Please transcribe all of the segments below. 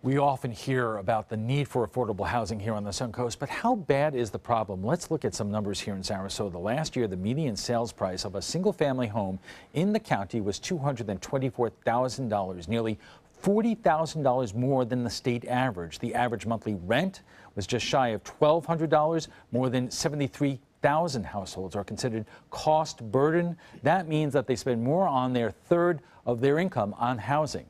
We often hear about the need for affordable housing here on the Sun Coast, but how bad is the problem? Let's look at some numbers here in Sarasota. Last year, the median sales price of a single-family home in the county was $224,000, nearly $40,000 more than the state average. The average monthly rent was just shy of $1,200. More than 73,000 households are considered cost burden. That means that they spend more on their third of their income on housing.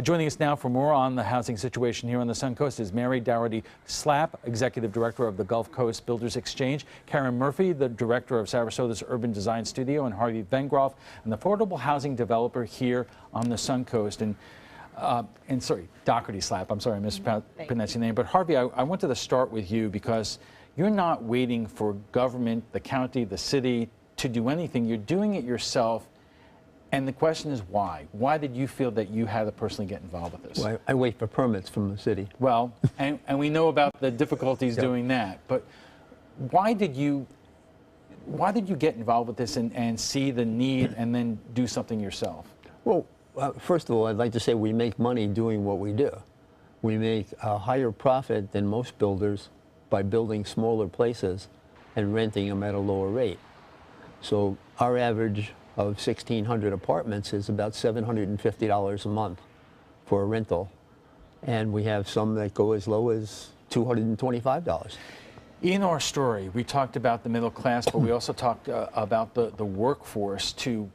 Joining us now for more on the housing situation here on the Sun Coast is Mary Dougherty Slapp, Executive Director of the Gulf Coast Builders Exchange, Karen Murphy, the Director of Sarasota's Urban Design Studio, and Harvey Vengroff, an affordable housing developer here on the Sun Coast. And sorry, Dougherty Slapp, I'm sorry I mispronounced your name, but Harvey, I wanted to start with you because you're not waiting for government, the county, the city to do anything. You're doing it yourself. And the question is why? Why did you feel that you had to personally get involved with this? Well, I wait for permits from the city. Well, and we know about the difficulties doing that, but why did you get involved with this and see the need and then do something yourself? Well, first of all, I'd like to say we make money doing what we do. We make a higher profit than most builders by building smaller places and renting them at a lower rate. So our average of 1,600 apartments is about $750 a month for a rental. And we have some that go as low as $225. In our story, we talked about the middle class, but we also talked about the workforce to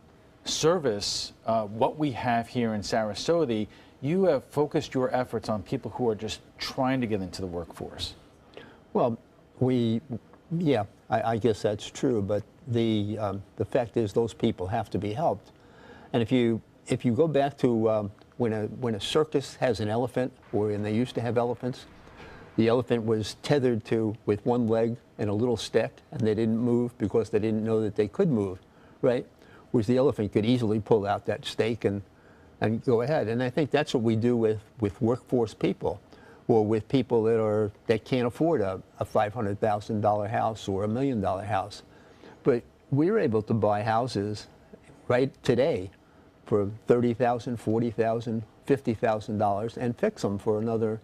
service what we have here in Sarasota. You have focused your efforts on people who are just trying to get into the workforce. Well, yeah, I guess that's true, but the fact is those people have to be helped. And if you go back to when a circus has an elephant, or when they used to have elephants, the elephant was tethered to with one leg and a little stick, and they didn't move because they didn't know that they could move, right? Whereas the elephant could easily pull out that stake and go ahead. And I think that's what we do with workforce people, or with people that can't afford a $500,000 house or $1 million house. But we're able to buy houses right today for $30,000, $40,000, $50,000 and fix them for another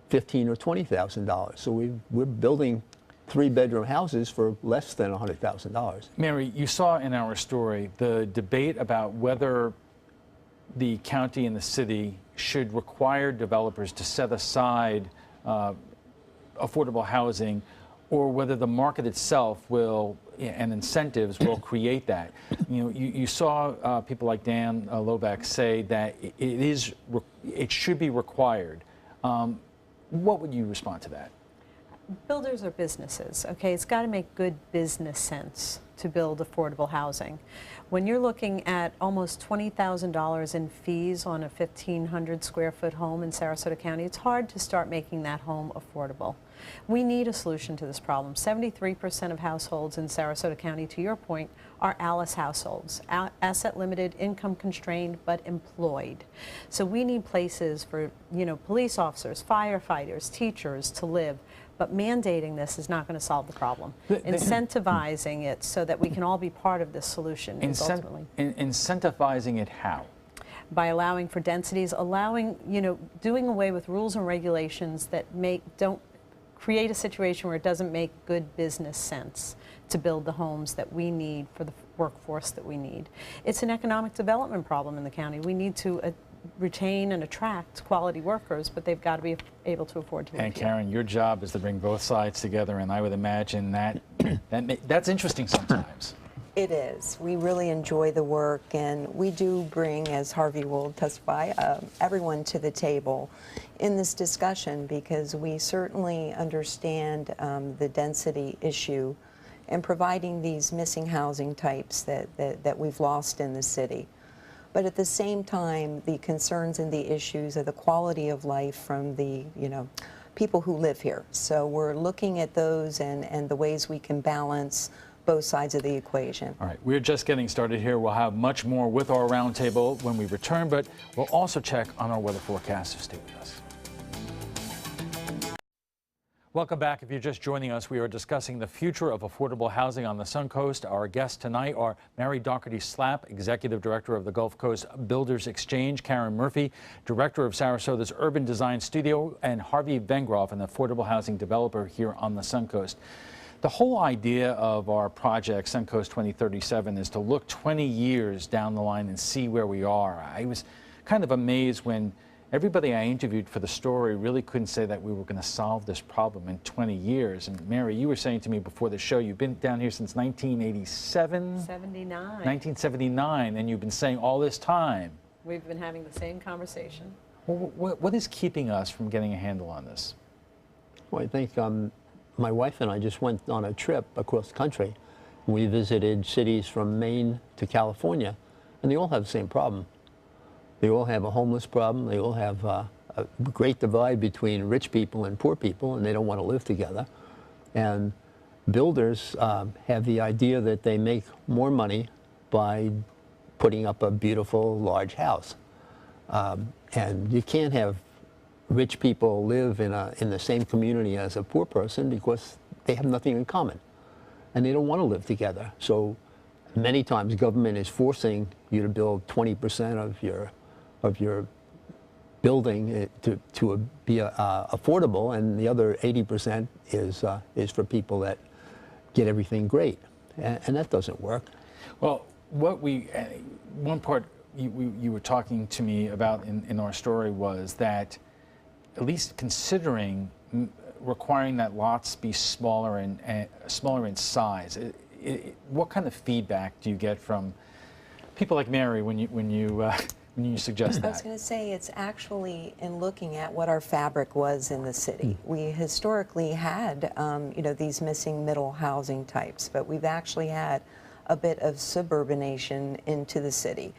$15,000 or $20,000. So we're building 3-bedroom houses for less than $100,000. Mary, you saw in our story the debate about whether the county and the city should require developers to set aside affordable housing, or whether the market itself will and incentives will create that. You know, you saw people like Dan Lovac say that it should be required. What would you respond to that? Builders are businesses, okay? It's got to make good business sense to build affordable housing. When you're looking at almost $20,000 in fees on a 1,500 square foot home in Sarasota County, it's hard to start making that home affordable. We need a solution to this problem. 73% of households in Sarasota County, to your point, are ALICE households, asset limited, income constrained, but employed. So we need places for, police officers, firefighters, teachers to live. But mandating this is not going to solve the problem. Incentivizing it so that we can all be part of this solution is ultimately. Incentivizing it how? By allowing for densities, doing away with rules and regulations that don't create a situation where it doesn't make good business sense to build the homes that we need for the workforce that we need. It's an economic development problem in the county. We need to retain and attract quality workers, but they've got to be able to afford to live And here. Karen, your job is to bring both sides together, and I would imagine that's interesting sometimes. It is. We really enjoy the work, and we do bring, as Harvey will testify, everyone to the table in this discussion, because we certainly understand the density issue and providing these missing housing types that we've lost in the city. But at the same time, the concerns and the issues of the quality of life from the people who live here. So we're looking at those and the ways we can balance both sides of the equation. All right, we're just getting started here. We'll have much more with our roundtable when we return, but we'll also check on our weather forecast, so stay with us. Welcome back. If you're just joining us, we are discussing the future of affordable housing on the Suncoast. Our guests tonight are Mary Doherty-Slapp, Executive Director of the Gulf Coast Builders Exchange, Karen Murphy, Director of Sarasota's Urban Design Studio, and Harvey Vengroff, an affordable housing developer here on the Suncoast. The whole idea of our project, Suncoast 2037, is to look 20 years down the line and see where we are. I was kind of amazed when everybody I interviewed for the story really couldn't say that we were going to solve this problem in 20 years. And Mary, you were saying to me before the show, you've been down here since 1987? 79. 1979, and you've been saying all this time. We've been having the same conversation. Well, what is keeping us from getting a handle on this? Well, I think my wife and I just went on a trip across the country. We visited cities from Maine to California, and they all have the same problem. They all have a homeless problem. They all have a great divide between rich people and poor people, and they don't want to live together. And builders have the idea that they make more money by putting up a beautiful, large house. And you can't have rich people live in the same community as a poor person because they have nothing in common, and they don't want to live together. So many times government is forcing you to build 20% of your building to be affordable, and the other 80% is for people that get everything great, and that doesn't work. Well, one part you were talking to me about in our story was that at least considering requiring that lots be smaller in size, what kind of feedback do you get from people like Mary when you suggest that? I was going to say, it's actually in looking at what our fabric was in the city. We historically had, these missing middle housing types, but we've actually had a bit of suburbanation into the city.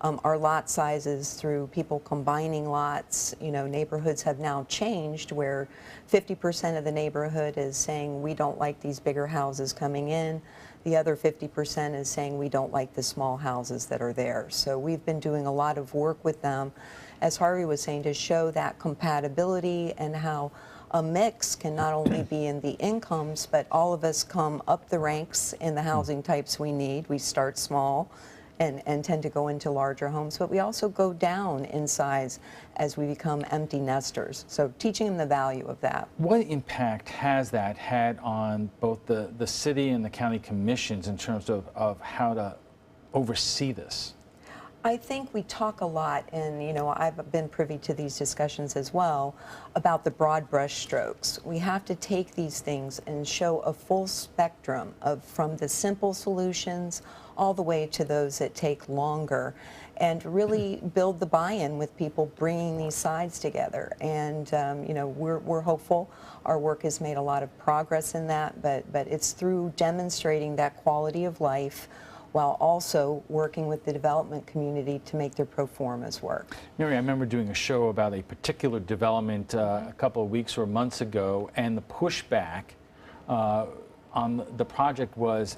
Our lot sizes, through people combining lots, neighborhoods have now changed where 50% of the neighborhood is saying we don't like these bigger houses coming in. The other 50% is saying we don't like the small houses that are there. So we've been doing a lot of work with them, as Harvey was saying, to show that compatibility and how a mix can not only be in the incomes, but all of us come up the ranks in the housing types we need. We start small and tend to go into larger homes, but we also go down in size as we become empty nesters. So teaching them the value of that. What impact has that had on both the city and the county commissions in terms of how to oversee this? I think we talk a lot, and I've been privy to these discussions as well, about the broad brush strokes. We have to take these things and show a full spectrum from the simple solutions all the way to those that take longer, and really build the buy-in with people bringing these sides together. And we're hopeful. Our work has made a lot of progress in that, but it's through demonstrating that quality of life while also working with the development community to make their pro formas work. Mary, I remember doing a show about a particular development a couple of weeks or months ago, and the pushback on the project was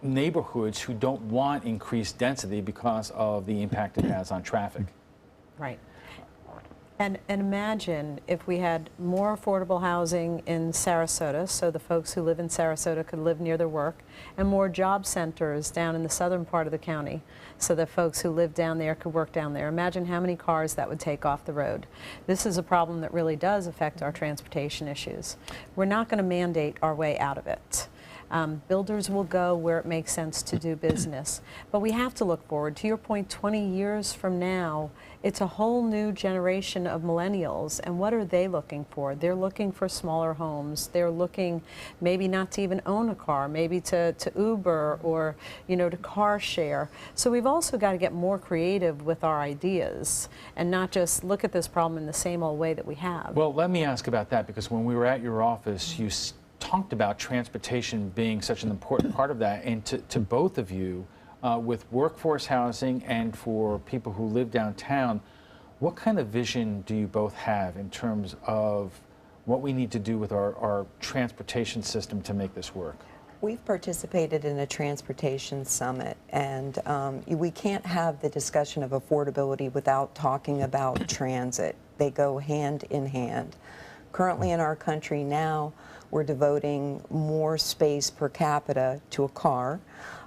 neighborhoods who don't want increased density because of the impact it has on traffic. Right. And imagine if we had more affordable housing in Sarasota, so the folks who live in Sarasota could live near their work, and more job centers down in the southern part of the county, so that folks who live down there could work down there. Imagine how many cars that would take off the road. This is a problem that really does affect our transportation issues. We're not going to mandate our way out of it. Builders will go where it makes sense to do business. But we have to look forward. To your point, 20 years from now, it's a whole new generation of millennials. And what are they looking for? They're looking for smaller homes. They're looking maybe not to even own a car, maybe to Uber or, to car share. So we've also got to get more creative with our ideas and not just look at this problem in the same old way that we have. Well, let me ask about that, because when we were at your office, you talked about transportation being such an important part of that, and to both of you, with workforce housing and for people who live downtown, what kind of vision do you both have in terms of what we need to do with our transportation system to make this work? We've participated in a transportation summit, and we can't have the discussion of affordability without talking about transit. They go hand in hand. Currently in our country now, we're devoting more space per capita to a car,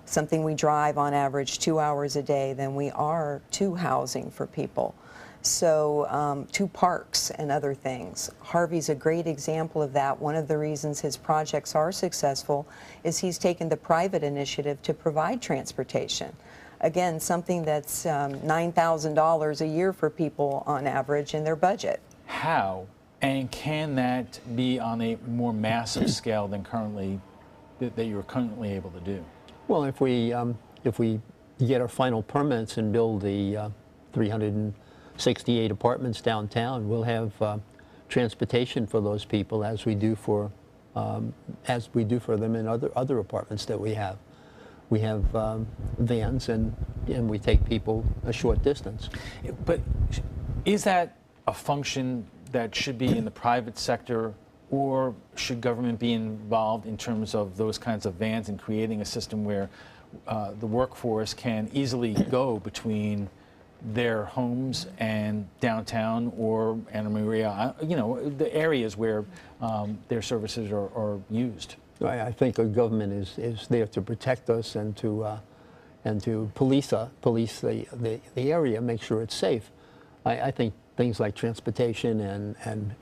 something we drive on average 2 hours a day, than we are to housing for people. So to parks and other things. Harvey's a great example of that. One of the reasons his projects are successful is he's taken the private initiative to provide transportation. Again, something that's $9,000 a year for people on average in their budget. How, and can that be on a more massive scale than currently, that you're currently able to do? Well, if we get our final permits and build the 368 apartments downtown, we'll have transportation for those people as we do for them in other apartments that we have. We have vans, and we take people a short distance. But is that a function that should be in the private sector, or should government be involved in terms of those kinds of vans and creating a system where the workforce can easily go between their homes and downtown or Anna Maria, you know, the areas where their services are used? I think our government is there to protect us and to police the area, make sure it's safe. I think things like transportation and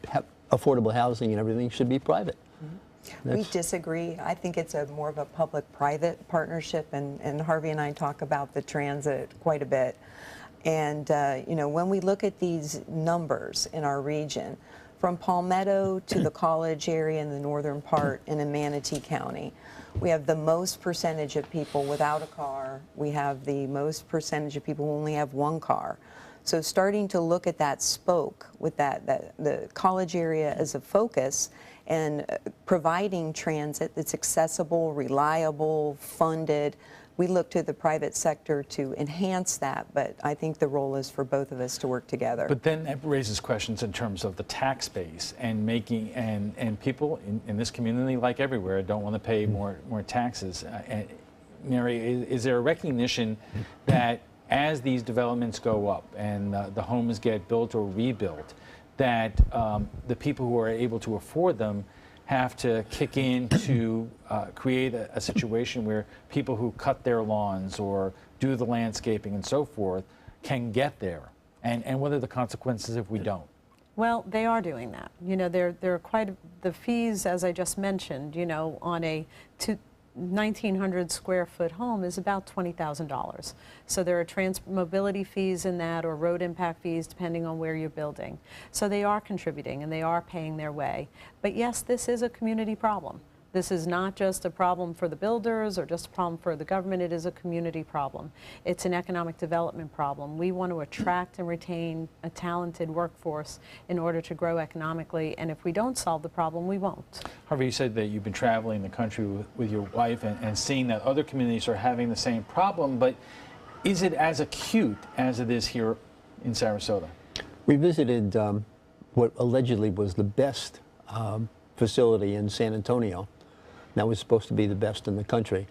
affordable housing and everything should be private. Mm-hmm. We disagree. I think it's more of a public-private partnership, and Harvey and I talk about the transit quite a bit. And you know, when we look at these numbers in our region, from Palmetto to the college area in the northern part and in Manatee County, we have the most percentage of people without a car. We have the most percentage of people who only have one car. So starting to look at that spoke with the college area as a focus, and providing transit that's accessible, reliable, funded. We look to the private sector to enhance that, but I think the role is for both of us to work together. But then it raises questions in terms of the tax base and making, and people in this community, like everywhere, don't want to pay more taxes. Mary, is there a recognition that as these developments go up and the homes get built or rebuilt, that the people who are able to afford them have to kick in to create a situation where people who cut their lawns or do the landscaping and so forth can get there? And what are the consequences if we don't? Well, they are doing that. You know, there are quite the fees, as I just mentioned, you know, on a 1,900 square foot home is about $20,000. So there are mobility fees in that, or road impact fees, depending on where you're building. So they are contributing and they are paying their way. But yes, this is a community problem. This is not just a problem for the builders or just a problem for the government. It is a community problem. It's an economic development problem. We want to attract and retain a talented workforce in order to grow economically, and if we don't solve the problem, we won't. Harvey, you said that you've been traveling the country with your wife and seeing that other communities are having the same problem, but is it as acute as it is here in Sarasota? We visited what allegedly was the best facility in San Antonio. That was supposed to be the best in the country.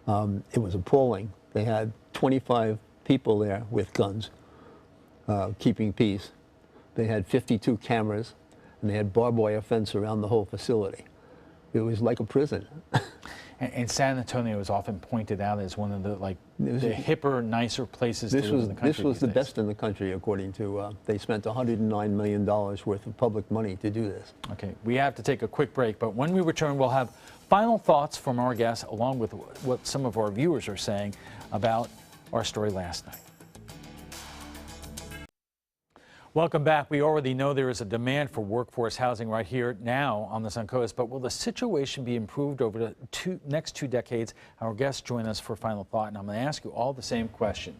It was appalling. They had 25 people there with guns, keeping peace. They had 52 cameras, and they had barbed wire fence around the whole facility. It was like a prison. And San Antonio is often pointed out as one of the the hipper, nicer places to live in the country. This was the best in the country, according to, they spent $109 million worth of public money to do this. Okay, we have to take a quick break, but when we return, we'll have final thoughts from our guests, along with what some of our viewers are saying about our story last night. Welcome back. We already know there is a demand for workforce housing right here now on the Suncoast, but will the situation be improved over the next 2 decades? Our guests join us for final thought, and I'm going to ask you all the same question.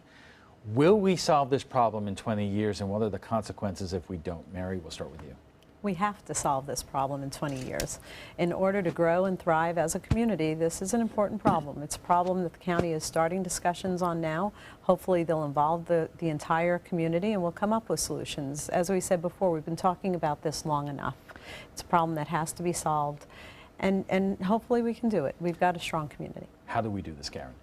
Will we solve this problem in 20 years, and what are the consequences if we don't? Mary, we'll start with you. We have to solve this problem in 20 years. In order to grow and thrive as a community, this is an important problem. It's a problem that the county is starting discussions on now. Hopefully they'll involve the entire community and we'll come up with solutions. As we said before, we've been talking about this long enough. It's a problem that has to be solved, and hopefully we can do it. We've got a strong community. How do we do this, Karen?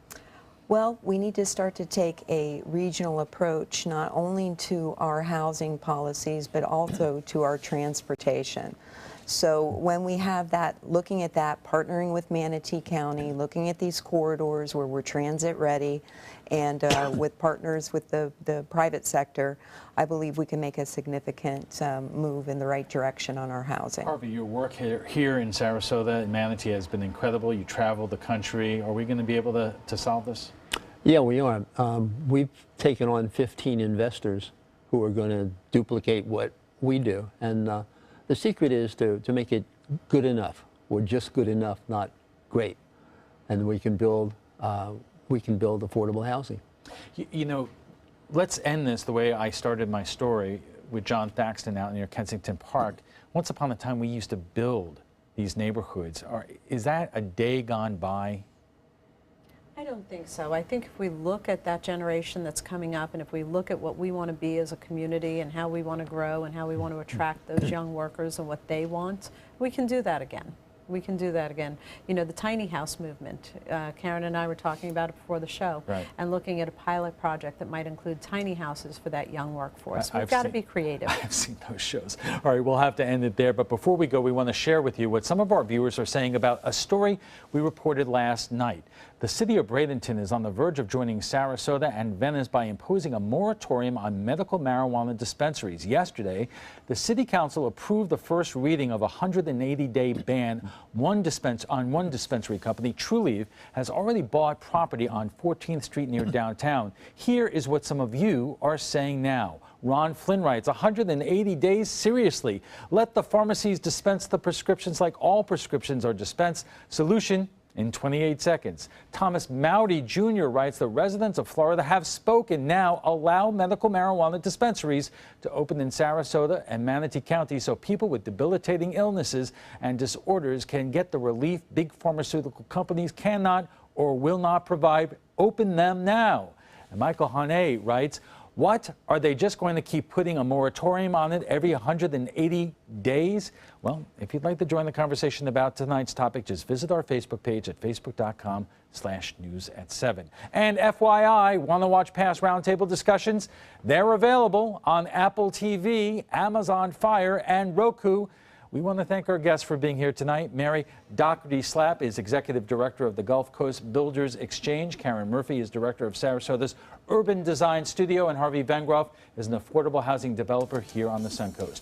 Well, we need to start to take a regional approach, not only to our housing policies, but also to our transportation. So when we have that, looking at that, partnering with Manatee County, looking at these corridors where we're transit ready, and with partners with the private sector, I believe we can make a significant move in the right direction on our housing. Harvey, your work here in Sarasota and Manatee has been incredible. You traveled the country. Are we going to be able to solve this? Yeah, we are. We've taken on 15 investors who are going to duplicate what we do. And the secret is to make it good enough, or just good enough, not great. And we can build affordable housing. You know, let's end this the way I started my story with John Thaxton out near Kensington Park. Once upon a time, we used to build these neighborhoods. Is that a day gone by? I don't think so. I think if we look at that generation that's coming up, and if we look at what we want to be as a community and how we want to grow and how we want to attract those young workers and what they want, we can do that again. We can do that again. You know, the tiny house movement, Karen and I were talking about it before the show, right, and looking at a pilot project that might include tiny houses for that young workforce. We've got to be creative. I've seen those shows. All right, we'll have to end it there. But before we go, we want to share with you what some of our viewers are saying about a story we reported last night. The city of Bradenton is on the verge of joining Sarasota and Venice by imposing a moratorium on medical marijuana dispensaries. Yesterday, the city council approved the first reading of a 180-day ban. One dispensary company, Trulieve, has already bought property on 14th Street near downtown. Here is what some of you are saying now. Ron Flynn writes, 180 days? Seriously, let the pharmacies dispense the prescriptions like all prescriptions are dispensed. Solution: in 28 seconds. Thomas Mowdy Jr. writes, the residents of Florida have spoken. Now allow medical marijuana dispensaries to open in Sarasota and Manatee County so people with debilitating illnesses and disorders can get the relief big pharmaceutical companies cannot or will not provide. Open them now. And Michael Hane writes, what? Are they just going to keep putting a moratorium on it every 180 days? Well, if you'd like to join the conversation about tonight's topic, just visit our Facebook page at facebook.com/news@7. And FYI, want to watch past Roundtable discussions? They're available on Apple TV, Amazon Fire, and Roku. We want to thank our guests for being here tonight. Mary Doherty-Slapp is Executive Director of the Gulf Coast Builders Exchange. Karen Murphy is Director of Sarasota's Urban Design Studio. And Harvey Vengroff is an affordable housing developer here on the Suncoast.